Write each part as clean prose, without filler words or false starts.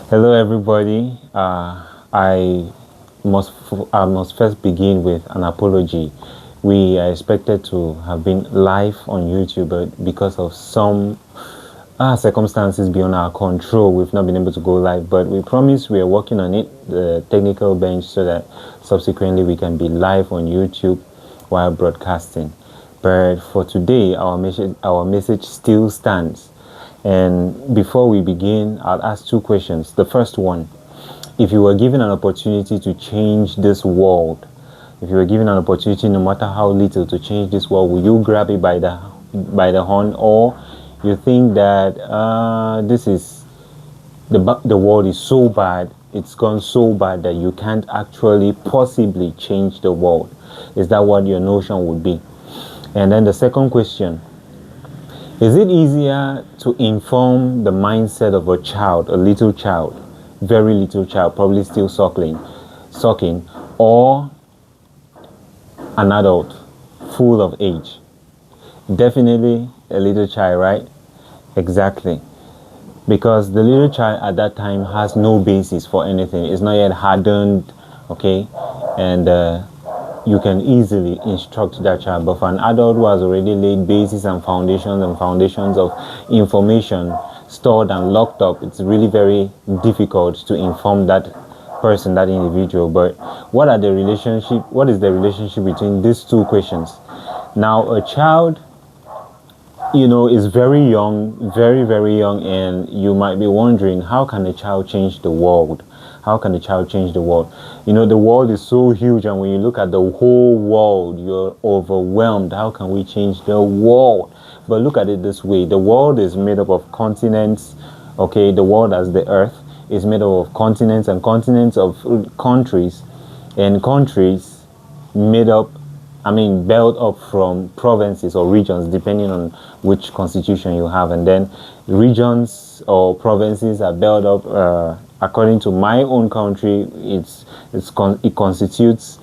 Hello, everybody. I must first begin with an apology. We are expected to have been live on YouTube, but because of some circumstances beyond our control, we've not been able to go live. But we promise we are working on it, the technical bench, so that subsequently we can be live on YouTube while broadcasting. But for today, our message still stands. And before we begin, I'll ask two questions. The first one, if you were given an opportunity to change this world, if you were given an opportunity, no matter how little, to change this world, will you grab it by the horn, or you think that this is the world is so bad, it's gone so bad that you can't actually possibly change the world? Is that what your notion would be? And then the second question, is it easier to inform the mindset of a child, a little child, very little child, probably still sucking, or an adult, full of age? Definitely a little child, right? Exactly. Because the little child at that time has no basis for anything. It's not yet hardened, okay? And you can easily instruct that child. But for an adult who has already laid bases and foundations of information stored and locked up, it's really very difficult to inform that person, that individual. But what is the relationship between these two questions? Now, a child, is very young, very, very young, and you might be wondering, how can a child change the world? How can a child change the world? The world is so huge, and when you look at the whole world, you're overwhelmed. How can we change the world? But look at it this way. The world is made up of continents, okay? The world as the earth is made up of continents, and continents of countries, and countries made up, built up from provinces or regions, depending on which constitution you have. And then regions or provinces are built up, according to my own country, it constitutes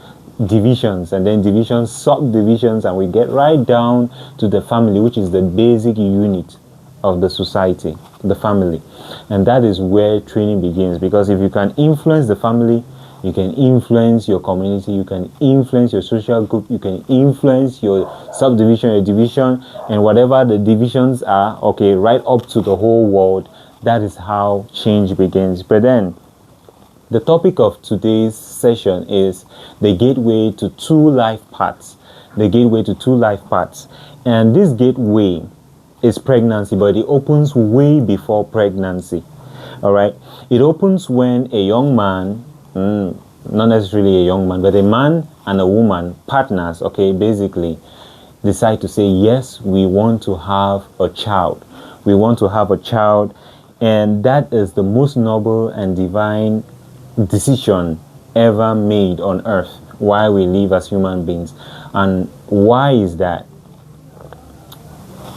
divisions, and then divisions, subdivisions, and we get right down to the family, which is the basic unit of the society, the family. And that is where training begins, because if you can influence the family, you can influence your community, you can influence your social group, you can influence your subdivision, your division, and whatever the divisions are, okay, right up to the whole world. That is how change begins. But then, the topic of today's session is the gateway to two life paths. The gateway to two life paths. And this gateway is pregnancy, but it opens way before pregnancy. All right? It opens when a young man, not necessarily a young man, but a man and a woman, partners, okay, basically, decide to say, yes, we want to have a child. We want to have a child. And that is the most noble and divine decision ever made on earth while we live as human beings. And why is that?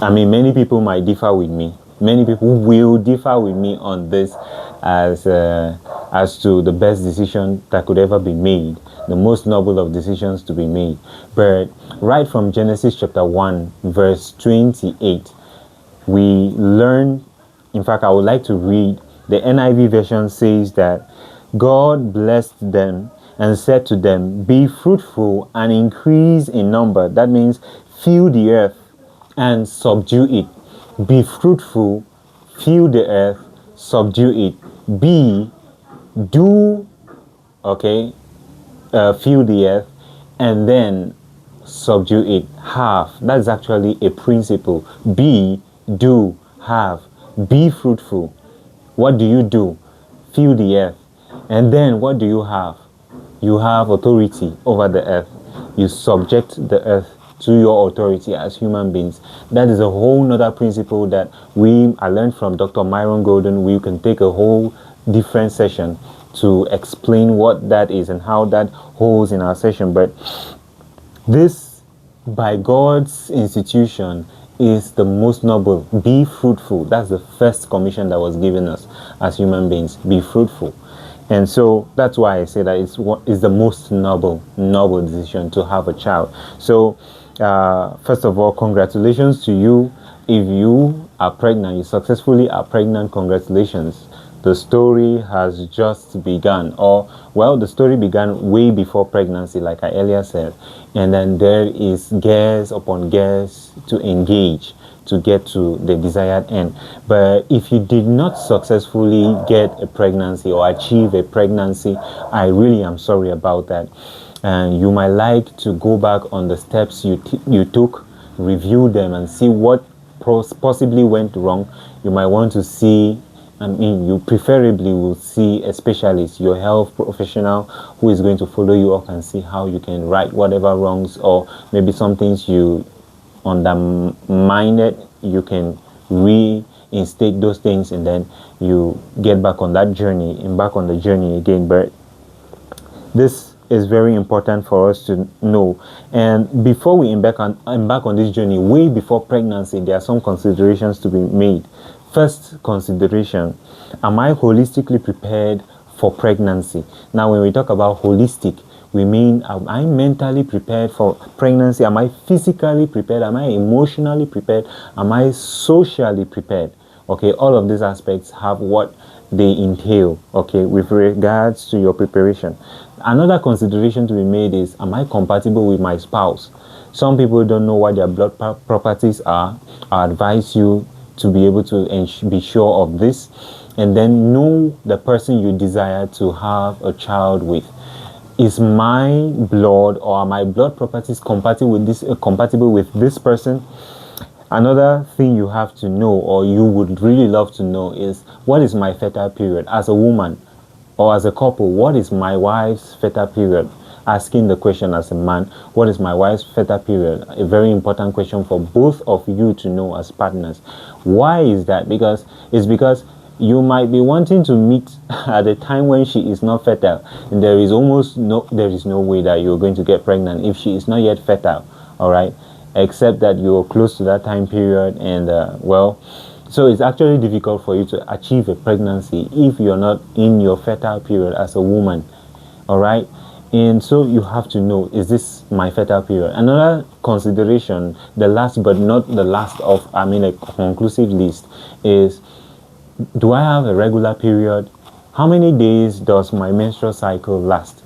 Many people might differ with me. Many people will differ with me on this as to the best decision that could ever be made, the most noble of decisions to be made. But right from Genesis chapter 1, verse 28, we learn. In fact, I would like to read. The NIV version says that God blessed them and said to them, be fruitful and increase in number. That means fill the earth and subdue it. Be fruitful, fill the earth, subdue it. Fill the earth, and then subdue it. Have. That's actually a principle. Be, do, have. Be fruitful. What do you do? Fill the earth. And then what do you have? You have authority over the earth. You subject the earth to your authority as human beings. That is a whole nother principle that I learned from Dr. Myron Golden. We can take a whole different session to explain what that is and how that holds in our session. But this, by God's institution, is the most noble. Be fruitful. That's the first commission that was given us as human beings. Be fruitful. And so that's why I say that it's the most noble decision to have a child. So first of all, congratulations to you. If you are pregnant, you successfully are pregnant, congratulations. the story has just begun, or well, the story began way before pregnancy, like I earlier said, and then there is gears upon gears to engage to get to the desired end. But if you did not successfully get a pregnancy or achieve a pregnancy, I really am sorry about that. And you might like to go back on the steps you took, review them, and see what possibly went wrong. You might want to see, I mean, you preferably will see a specialist, your health professional, who is going to follow you up and see how you can right whatever wrongs, or maybe some things you undermined it, you can reinstate those things, and then you get back on that journey, embark on the journey again. But this is very important for us to know. And before we embark on this journey, way before pregnancy, there are some considerations to be made. First consideration: am I holistically prepared for pregnancy? Now, when we talk about holistic, we mean, am I mentally prepared for pregnancy? Am I physically prepared? Am I emotionally prepared? Am I socially prepared? Okay, all of these aspects have what they entail, okay, with regards to your preparation. Another consideration to be made is, am I compatible with my spouse? Some people don't know what their blood properties are. I advise you to be able to be sure of this, and then know the person you desire to have a child with. Is my blood or are my blood properties compatible with this person? Another thing you have to know, or you would really love to know, is what is my fertile period as a woman, or as a couple? What is my wife's fertile period? Asking the question as a man, what is my wife's fertile period? A very important question for both of you to know as partners. Why is that? Because you might be wanting to meet at a time when she is not fertile, and there is no way that you're going to get pregnant if she is not yet fertile. All right, except that you're close to that time period, and so it's actually difficult for you to achieve a pregnancy if you're not in your fertile period as a woman. All right, and so you have to know, is this my fertile period? Another consideration, the last but not the last of, a conclusive list, is, do I have a regular period? How many days does my menstrual cycle last?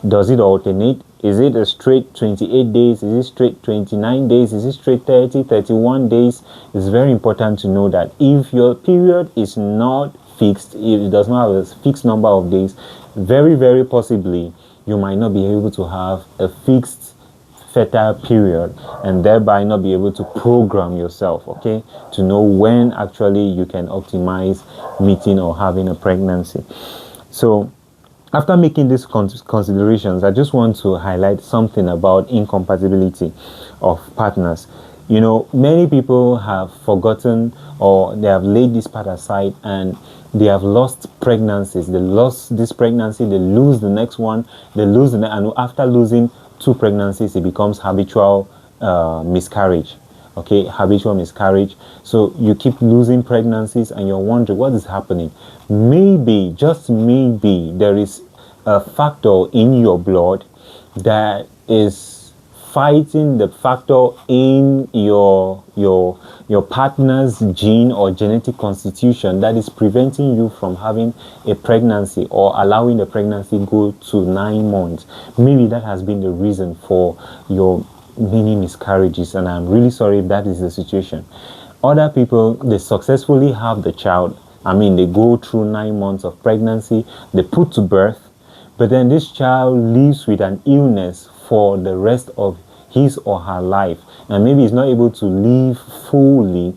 Does it alternate? Is it a straight 28 days? Is it straight 29 days? Is it straight 30, 31 days? It's very important to know that if your period is not fixed, if it does not have a fixed number of days, very, very possibly you might not be able to have a fixed fertile period, and thereby not be able to program yourself, okay, to know when actually you can optimize meeting or having a pregnancy. So after making these considerations, I just want to highlight something about incompatibility of partners. You know, many people have forgotten, or they have laid this part aside, and they have lost pregnancies. They lost this pregnancy, they lose the next one, they lose and after losing 2 pregnancies, it becomes habitual miscarriage. Okay, habitual miscarriage. So you keep losing pregnancies, and you're wondering what is happening. Maybe, just maybe, there is a factor in your blood that is fighting the factor in your partner's gene or genetic constitution that is preventing you from having a pregnancy, or allowing the pregnancy go to 9 months. Maybe that has been the reason for your many miscarriages, and I'm really sorry if that is the situation. Other people, they successfully have the child. They go through 9 months of pregnancy, they put to birth, but then this child lives with an illness for the rest of his or her life, and maybe is not able to live fully,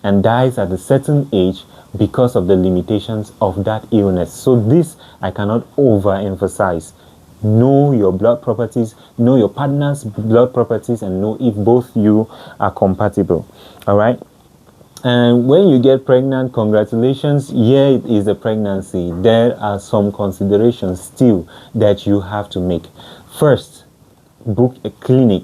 and dies at a certain age because of the limitations of that illness. So this I cannot overemphasize. Know your blood properties, know your partner's blood properties, and know if both you are compatible. All right. And when you get pregnant, congratulations, here it is a pregnancy. There are some considerations still that you have to make. First, book a clinic,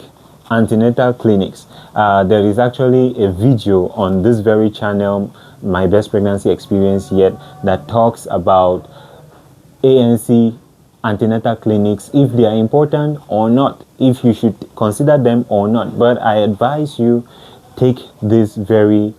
antenatal clinics. There is actually a video on this very channel, My Best Pregnancy Experience Yet, that talks about ANC antenatal clinics, if they are important or not, if you should consider them or not. But I advise you, take this very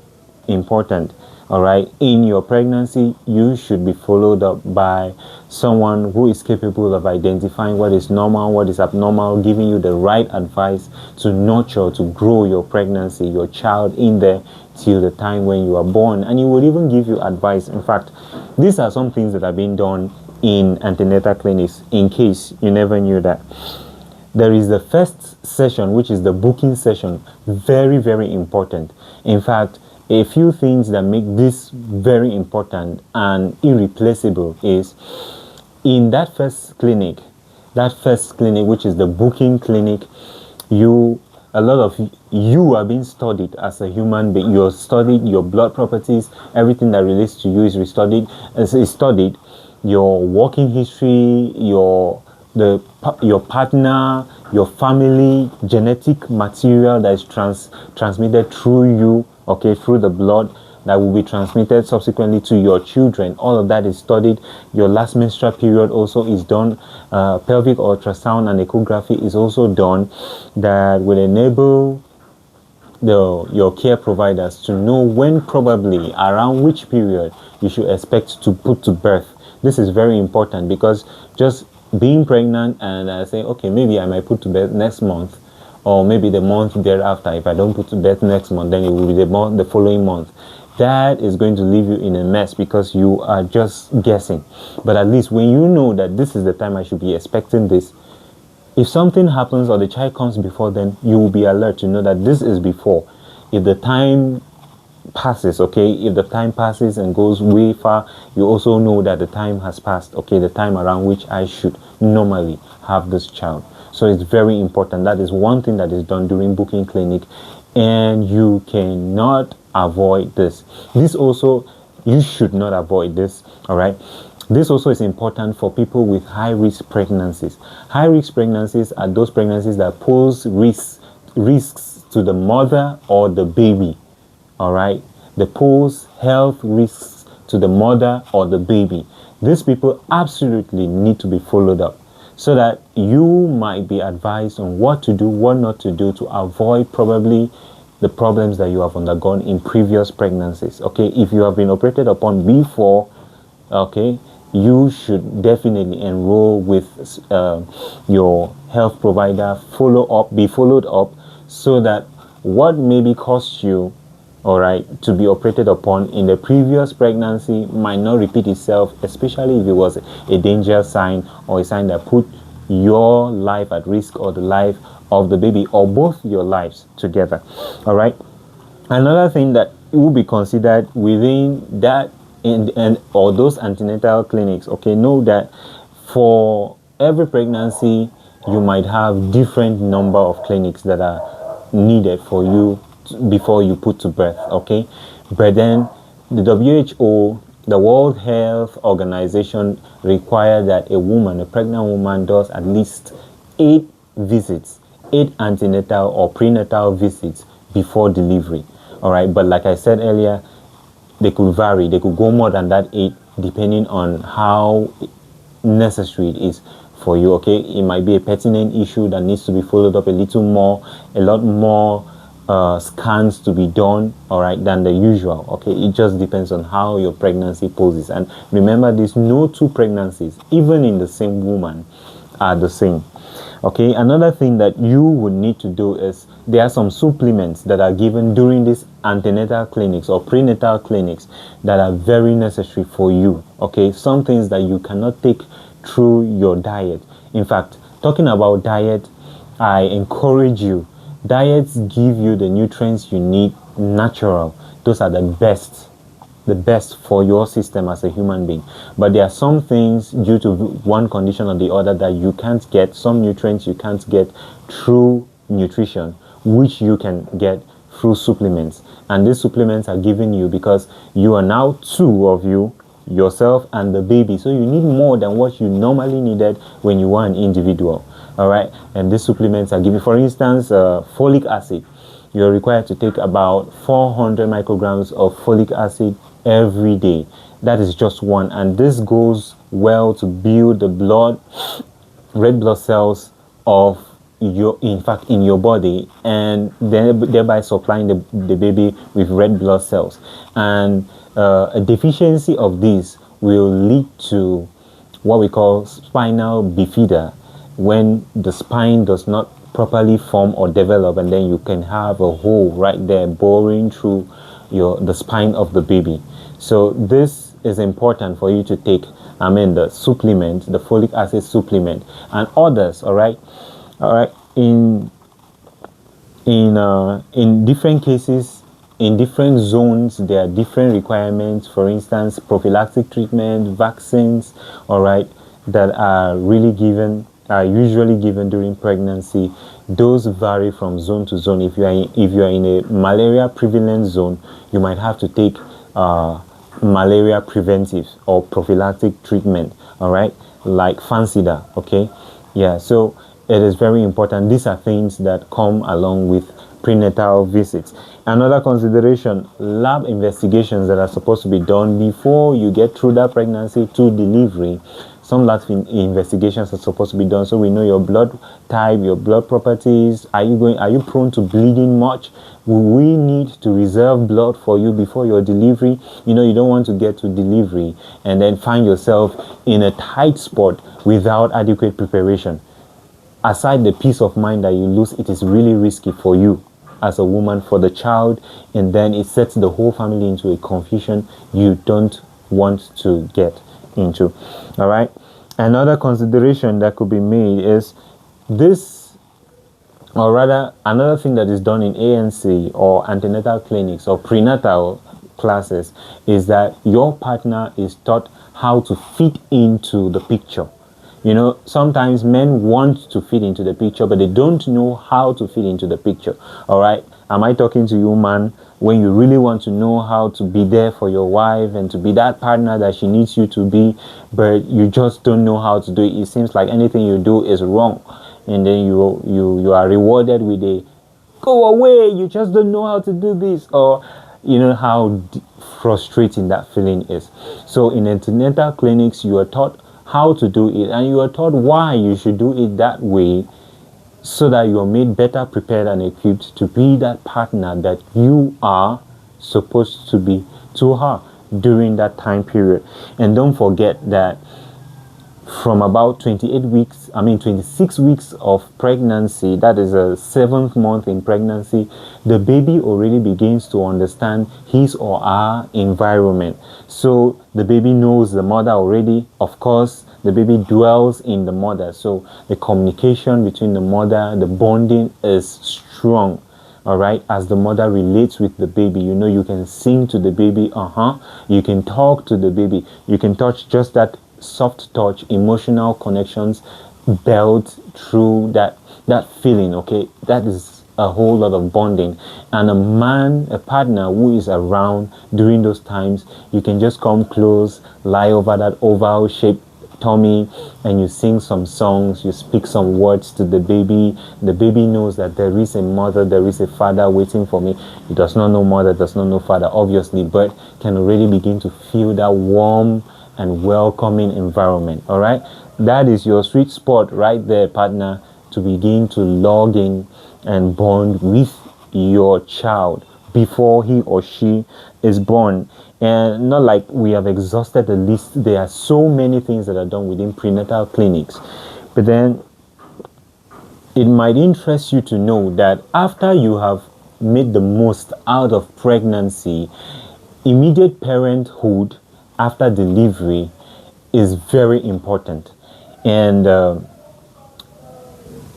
important. all right, in your pregnancy, you should be followed up by someone who is capable of identifying what is normal, what is abnormal, giving you the right advice to nurture, to grow your pregnancy, your child in there till the time when you are born. And he would even give you advice. In fact, these are some things that are being done in antenatal clinics, in case you never knew that. There is the first session, which is the booking session. Very, very important. In fact, a few things that make this very important and irreplaceable is in that first clinic, which is the booking clinic, a lot of you are being studied as a human being. You're studied, your blood properties, everything that relates to you is studied. Your working history, your partner, your family, genetic material that is transmitted through you, okay, through the blood, that will be transmitted subsequently to your children. All of that is studied. Your last menstrual period also is done. Pelvic ultrasound and echography is also done. That will enable your care providers to know when, probably around which period, you should expect to put to birth. This is very important, because just being pregnant and saying, okay, maybe I might put to birth next month, or maybe the month thereafter. If I don't put to birth next month, then it will be the following month. That is going to leave you in a mess, because you are just guessing. But at least when you know that this is the time I should be expecting this, if something happens or the child comes before then, you will be alert to know that this is before. If the time passes, okay, if the time passes and goes way far, you also know that the time has passed, okay, the time around which I should normally have this child. So it's very important. That is one thing that is done during booking clinic, and you cannot avoid this. This also, you should not avoid this, all right? This also is important for people with high-risk pregnancies. High-risk pregnancies are those pregnancies that pose risks to the mother or the baby, all right? They pose health risks to the mother or the baby. These people absolutely need to be followed up, so that you might be advised on what to do, what not to do, to avoid probably the problems that you have undergone in previous pregnancies. Okay, if you have been operated upon before, okay, you should definitely enroll with your health provider, be followed up, so that what maybe cost you, all right, to be operated upon in the previous pregnancy might not repeat itself, especially if it was a danger sign, or a sign that put your life at risk, or the life of the baby, or both your lives together. All right. Another thing that will be considered within that or those antenatal clinics, okay, know that for every pregnancy you might have different number of clinics that are needed for you before you put to birth, okay? But then the WHO, the World Health Organization, require that a pregnant woman does at least 8 antenatal or prenatal visits before delivery. All right, but like I said earlier, they could vary. They could go more than that 8, depending on how necessary it is for you. Okay, it might be a pertinent issue that needs to be followed up a lot more scans to be done, all right, than the usual. Okay, it just depends on how your pregnancy poses. And remember, there's no 2 pregnancies, even in the same woman, are the same. Okay, another thing that you would need to do is, there are some supplements that are given during these antenatal clinics or prenatal clinics that are very necessary for you. Okay, some things that you cannot take through your diet. In fact, talking about diet, I encourage you, diets give you the nutrients you need natural. Those are the best for your system as a human being. But there are some things, due to one condition or the other, that you can't get. Some nutrients you can't get through nutrition, which you can get through supplements. And these supplements are given you because you are now 2 of you, yourself and the baby. So you need more than what you normally needed when you were an individual. All right, and these supplements are given. For instance, folic acid. You're required to take about 400 micrograms of folic acid every day. That is just one, and this goes well to build the red blood cells of in fact in your body, and then thereby supplying the baby with red blood cells. And a deficiency of this will lead to what we call spinal bifida, when the spine does not properly form or develop, and then you can have a hole right there boring through the spine of the baby. So this is important for you to take, I mean, the supplement, the folic acid supplement, and others. All right. In different cases, in different zones, there are different requirements. For instance, prophylactic treatment, vaccines, all right, that are usually given during pregnancy. Those vary from zone to zone. If you are in a malaria prevalent zone, you might have to take malaria preventive or prophylactic treatment, all right, like Fancida. Okay, yeah. So it is very important. These are things that come along with prenatal visits. Another consideration: lab investigations that are supposed to be done before you get through that pregnancy to delivery. Some lab investigations are supposed to be done, so we know your blood type, your blood properties. Are you prone to bleeding much? Will we need to reserve blood for you before your delivery? You don't want to get to delivery and then find yourself in a tight spot without adequate preparation. Aside the peace of mind that you lose, it is really risky for you as a woman, for the child, and then it sets the whole family into a confusion you don't want to get into. All right. Another consideration that could be made is this, or rather another thing that is done in ANC or antenatal clinics or prenatal classes, is that your partner is taught how to fit into the picture. Sometimes men want to fit into the picture, but they don't know how to fit into the picture. All right. Am I talking to you, man? When you really want to know how to be there for your wife and to be that partner that she needs you to be, but you just don't know how to do it. It seems like anything you do is wrong, and then you are rewarded with a "go away, you just don't know how to do this," or how frustrating that feeling is. So in antenatal clinics, you are taught how to do it, and you are taught why you should do it that way, so that you are made better prepared and equipped to be that partner that you are supposed to be to her during that time period. And don't forget that from about 26 weeks of pregnancy, that is a 7th month in pregnancy, the baby already begins to understand his or her environment. So the baby knows the mother already. Of course, the baby dwells in the mother. So the communication between the mother, the bonding is strong. All right, as the mother relates with the baby, you can sing to the baby, you can talk to the baby, you can touch, just that soft touch, emotional connections built through that feeling. Okay, that is a whole lot of bonding. And a partner who is around during those times, you can just come close, lie over that oval shaped tummy, and you sing some songs, you speak some words to the baby. The baby knows that there is a mother, there is a father waiting for me. He does not know mother, does not know father, obviously, but can already begin to feel that warm and welcoming environment. All right, that is your sweet spot right there, partner, to begin to log in and bond with your child before he or she is born. And not like we have exhausted the list. There are so many things that are done within prenatal clinics, but then it might interest you to know that after you have made the most out of pregnancy, immediate parenthood after delivery is very important. And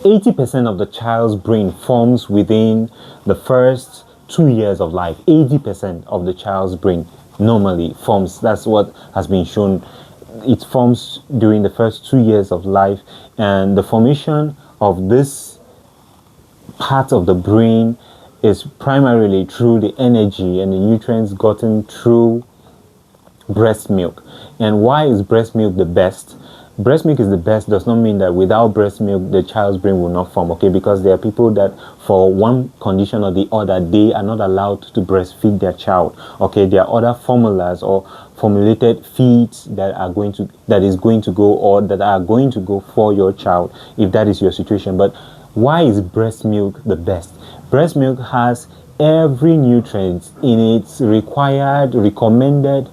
80% of the child's brain forms within the first 2 years of life. 80% of the child's brain normally forms. That's what has been shown. It forms during the first 2 years of life, and the formation of this part of the brain is primarily through the energy and the nutrients gotten through breast milk. And why is breast milk the best? Breast milk is the best does not mean that without breast milk the child's brain will not form, okay? Because there are people that for one condition or the other, they are not allowed to breastfeed their child, okay? There are other formulas or formulated feeds that are going to go for your child, if that is your situation. But Why is breast milk the best? Breast milk has every nutrient in its required, recommended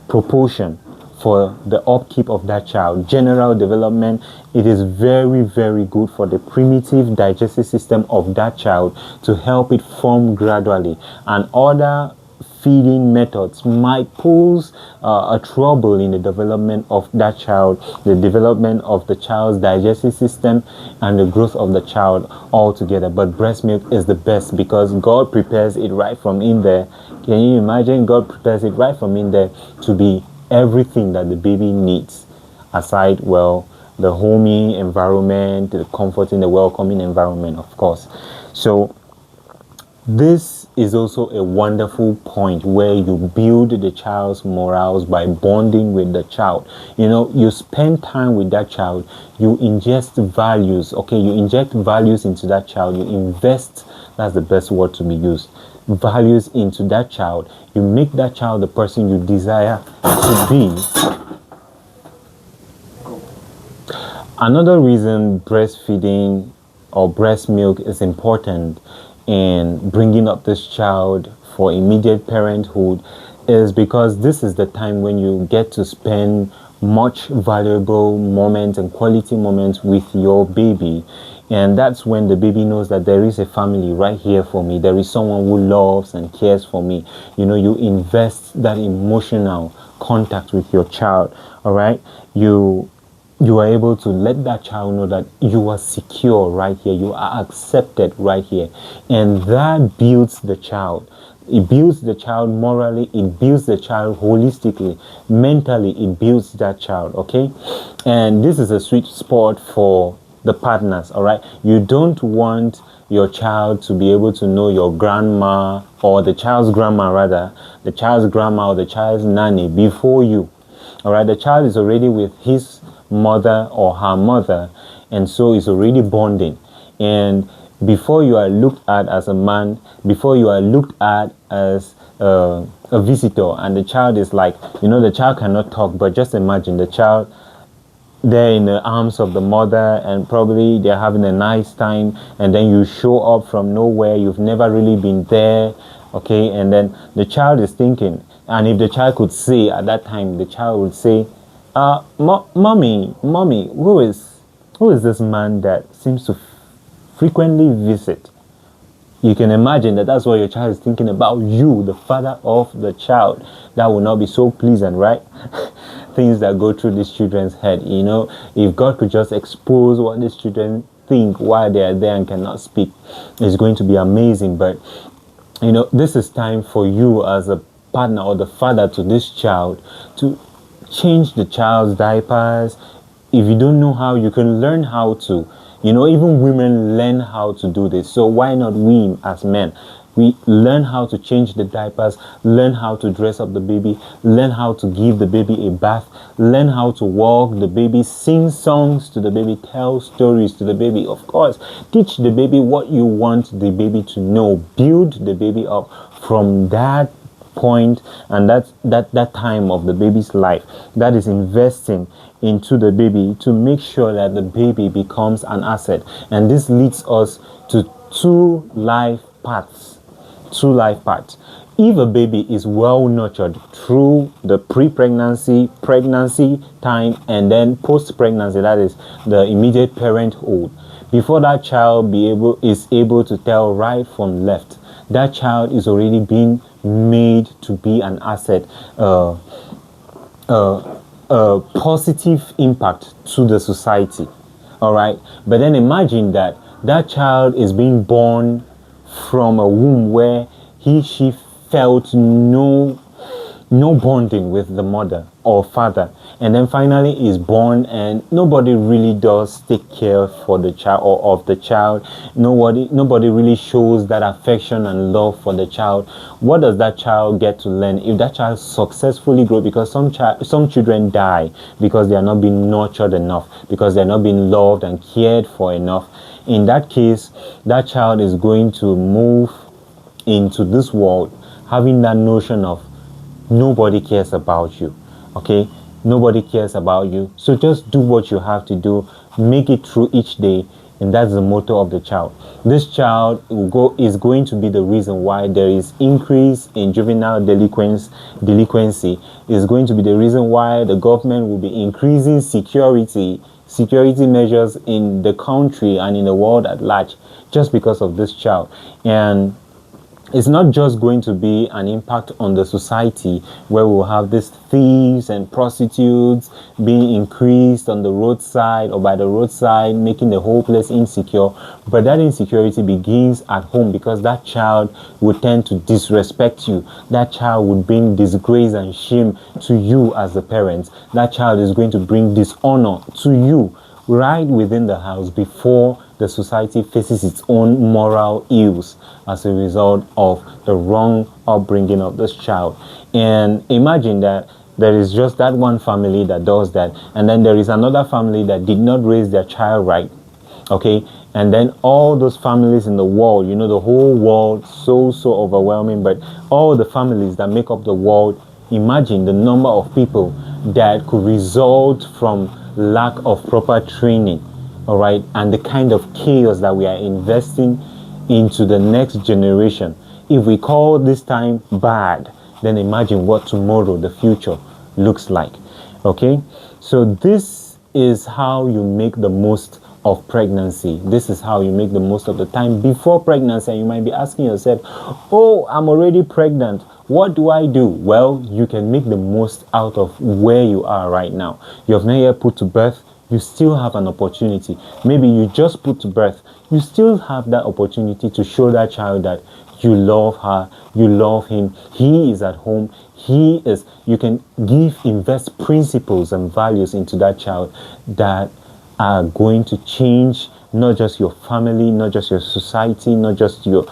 proportion for the upkeep of that child. General development, it is very, very good for the primitive digestive system of that child to help it form gradually. And other feeding methods might pose a trouble in the development of that child, the development of the child's digestive system, and the growth of the child altogether. But breast milk is the best because God prepares it right from in there. Can you imagine? God prepares it right from in there to be everything that the baby needs, aside, well, the homey environment, the comforting, the welcoming environment, of course. So this is also a wonderful point where you build the child's morals by bonding with the child. You know, you spend time with that child, you ingest values, okay? You inject values into that child, you invest, that's the best word to be used, values into that child. You make that child the person you desire to be. Another reason breastfeeding or breast milk is important in bringing up this child for immediate parenthood is because this is the time when you get to spend much valuable moments and quality moments with your baby. And that's when the baby knows that there is a family right here for me. There is someone who loves and cares for me. You know, you invest that emotional contact with your child. All right. You are able to let that child know that you are secure right here. You are accepted right here. And that builds the child. It builds the child morally. It builds the child holistically. Mentally, it builds that child, okay? And this is a sweet spot for the partners, all right? You don't want your child to be able to know your grandma or the child's grandma, rather, the child's grandma or the child's nanny before you, all right? The child is already with his mother or her mother, and so is already bonding. And before you are looked at as a man, before you are looked at as a visitor, and the child is like, you know, the child cannot talk, but just imagine the child there in the arms of the mother, and probably they're having a nice time, and then you show up from nowhere, you've never really been there, okay? And then the child is thinking, and if the child could say at that time, the child would say, mommy, who is this man that seems to frequently visit? You can imagine that that's what your child is thinking about you, the father of the child. That will not be so pleasant, right? Things that go through these children's head, you know. If God could just expose what these children think while they are there and cannot speak, it's going to be amazing. But, you know, this is time for you as a partner or the father to this child to change the child's diapers. If you don't know how, you can learn how to. You know, even women learn how to do this. So why not we as men? We learn how to change the diapers, learn how to dress up the baby, learn how to give the baby a bath, learn how to walk the baby, sing songs to the baby, tell stories to the baby. Of course, teach the baby what you want the baby to know. Build the baby up from that point, and that time of the baby's life. That is investing into the baby to make sure that the baby becomes an asset. And this leads us to two life paths. If a baby is well nurtured through the pre-pregnancy, pregnancy time, and then post-pregnancy, that is the immediate parenthood, before that child is able to tell right from left, that child is already being made to be an asset, a positive impact to the society. All right, but then imagine that child is being born from a womb where she felt no bonding with the mother or father, and then finally is born and nobody really does take care for the child or of the child. Nobody really shows that affection and love for the child. What does that child get to learn if that child successfully grows? Because some children die because they are not being nurtured enough, because they are not being loved and cared for enough. In that case, that child is going to move into this world having that notion of nobody cares about you, okay? Nobody cares about you. So just do what you have to do. Make it through each day. and that's the motto of the child. This child is going to be the reason why there is increase in juvenile delinquency, is going to be the reason why the government will be increasing security measures in the country and in the world at large, just because of this child. And it's not just going to be an impact on the society where we'll have these thieves and prostitutes being increased on the roadside or by the roadside, making the whole place insecure. But that insecurity begins at home, because that child would tend to disrespect you. That child would bring disgrace and shame to you as the parents. That child is going to bring dishonor to you right within the house before the society faces its own moral ills as a result of the wrong upbringing of this child. And imagine that there is just that one family that does that, and then there is another family that did not raise their child right. Okay, and then all those families in the world, the whole world, so overwhelming, but all the families that make up the world, imagine the number of people that could result from lack of proper training, all right, and the kind of chaos that we are investing into the next generation. If we call this time bad, then imagine what tomorrow, the future, looks like. Okay, so this is how you make the most of pregnancy. This is how you make the most of the time before pregnancy. And you might be asking yourself, oh, I'm already pregnant, what do I do? Well, you can make the most out of where you are right now. You have not yet put to birth, you still have an opportunity. Maybe you just put to birth, you still have that opportunity to show that child that you love her, you love him, he is at home, you can invest principles and values into that child that are going to change not just your family, not just your society, not just your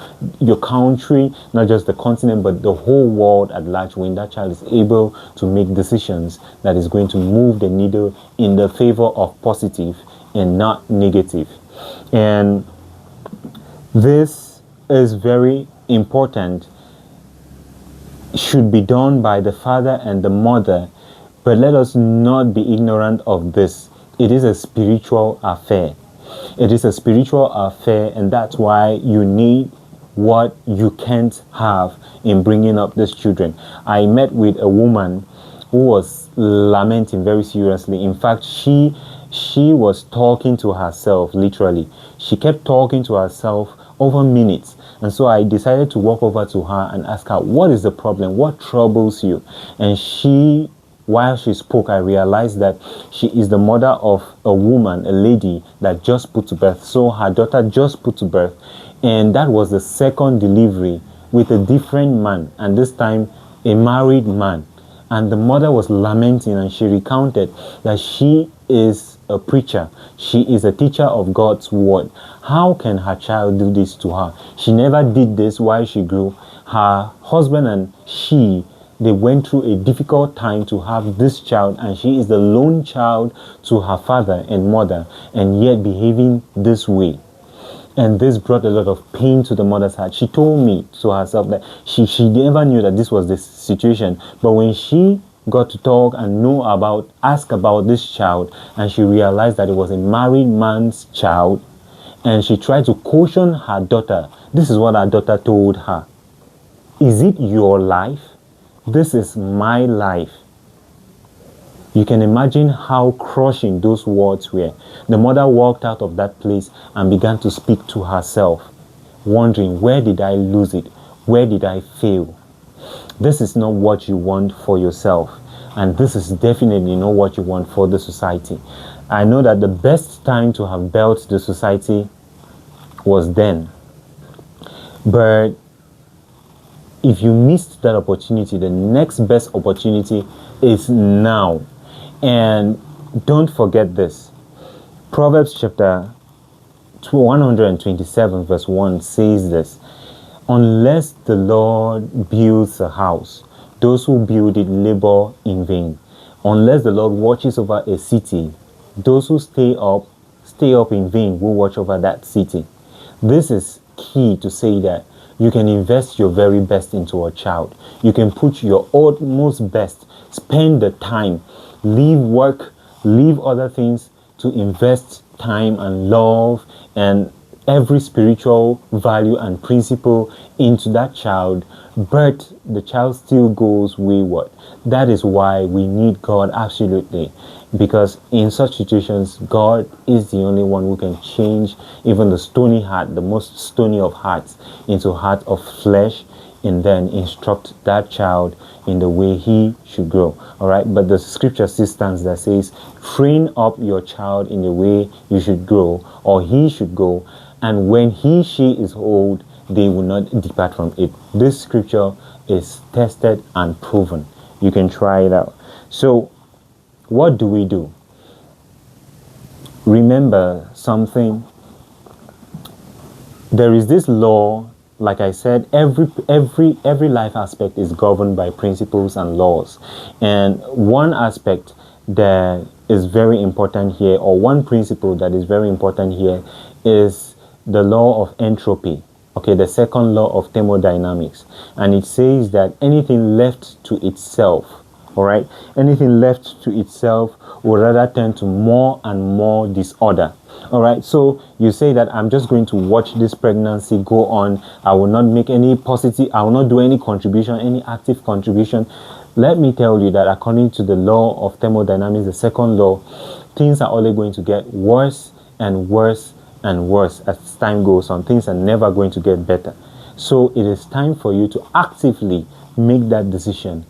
country, not just the continent, but the whole world at large, when that child is able to make decisions that is going to move the needle in the favor of positive and not negative. And this is very important, should be done by the father and the mother, but let us not be ignorant of this. It is a spiritual affair. It is a spiritual affair, and that's why you need what you can't have in bringing up these children. I met with a woman who was lamenting very seriously. In fact, she was talking to herself, literally. She kept talking to herself over minutes. And so I decided to walk over to her and ask her, what is the problem? What troubles you? And while she spoke, I realized that she is the mother of a woman, a lady that just put to birth. So her daughter just put to birth, and that was the second delivery with a different man, and this time a married man. And the mother was lamenting, and she recounted that she is a preacher. She is a teacher of God's word. How can her child do this to her? She never did this while she grew. Her husband and they went through a difficult time to have this child, and she is the lone child to her father and mother, and yet behaving this way. And this brought a lot of pain to the mother's heart. She told me to herself that she never knew that this was the situation. But when she got to talk and ask about this child, and she realized that it was a married man's child, and she tried to caution her daughter. This is what her daughter told her. Is it your life? This is my life. You can imagine how crushing those words were. The mother walked out of that place and began to speak to herself, wondering, where did I lose it? Where did I fail? This is not what you want for yourself, and this is definitely not what you want for the society. I know that the best time to have built the society was then, but if you missed that opportunity, the next best opportunity is now. And don't forget this. Proverbs chapter 127 verse 1 says this: unless the Lord builds a house, those who build it labor in vain. Unless the Lord watches over a city, those who stay up in vain who watch over that city. This is key to say that you can invest your very best into a child. You can put your utmost best, spend the time, leave work, leave other things, to invest time and love and every spiritual value and principle into that child, but the child still goes wayward. That is why we need God absolutely, because in such situations, God is the only one who can change even the stony heart, the most stony of hearts, into heart of flesh, and then instruct that child in the way he should grow. All right, but the scripture still stands that says, train up your child in the way you should grow, or he should go, and when she is old, they will not depart from it. This scripture is tested and proven. You can try it out. So what do we do? Remember something. There is this law. Like I said, every life aspect is governed by principles and laws. And one aspect that is very important here, or one principle that is very important here, is the law of entropy. Okay, the second law of thermodynamics. And it says that anything left to itself, all right, anything left to itself will rather tend to more and more disorder. All right, so you say that I'm just going to watch this pregnancy go on. I will not make any positive, I will not do any contribution, any active contribution. Let me tell you that according to the law of thermodynamics, the second law, things are only going to get worse and worse and worse as time goes on. Things are never going to get better. So it is time for you to actively make that decision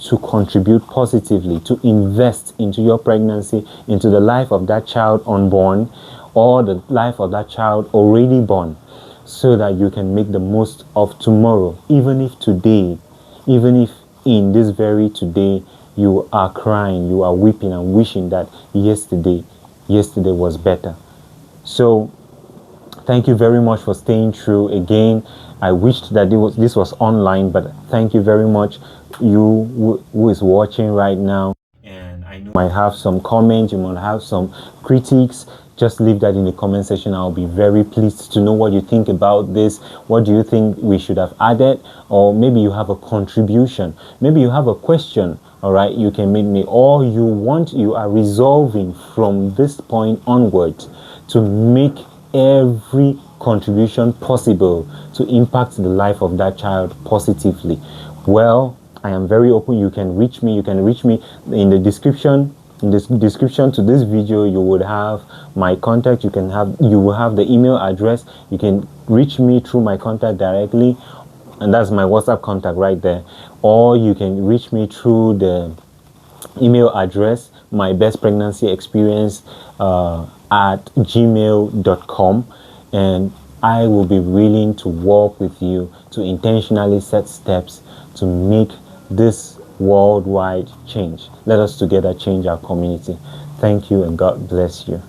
to contribute positively, to invest into your pregnancy, into the life of that child unborn, or the life of that child already born, so that you can make the most of tomorrow. Even if today, even if in this very today, you are crying, you are weeping and wishing that yesterday was better. So thank you very much for staying through. Again, I wished that this was online, but thank you very much, you who is watching right now. And I know you might have some comments, you might have some critiques. Just leave that in the comment section. I'll be very pleased to know what you think about this. What do you think we should have added? Or maybe you have a contribution. Maybe you have a question. All right, you can make me, or you are resolving from this point onwards to make every contribution possible to impact the life of that child positively. Well, I am very open. You can reach me in the description. In the description to this video, you would have my contact. You will have the email address. You can reach me through my contact directly, and that's my WhatsApp contact right there. Or you can reach me through the email address, mybestpregnancyexperience at gmail.com, and I will be willing to work with you to intentionally set steps to make this worldwide change. Let us together change our community. Thank you, and God bless you.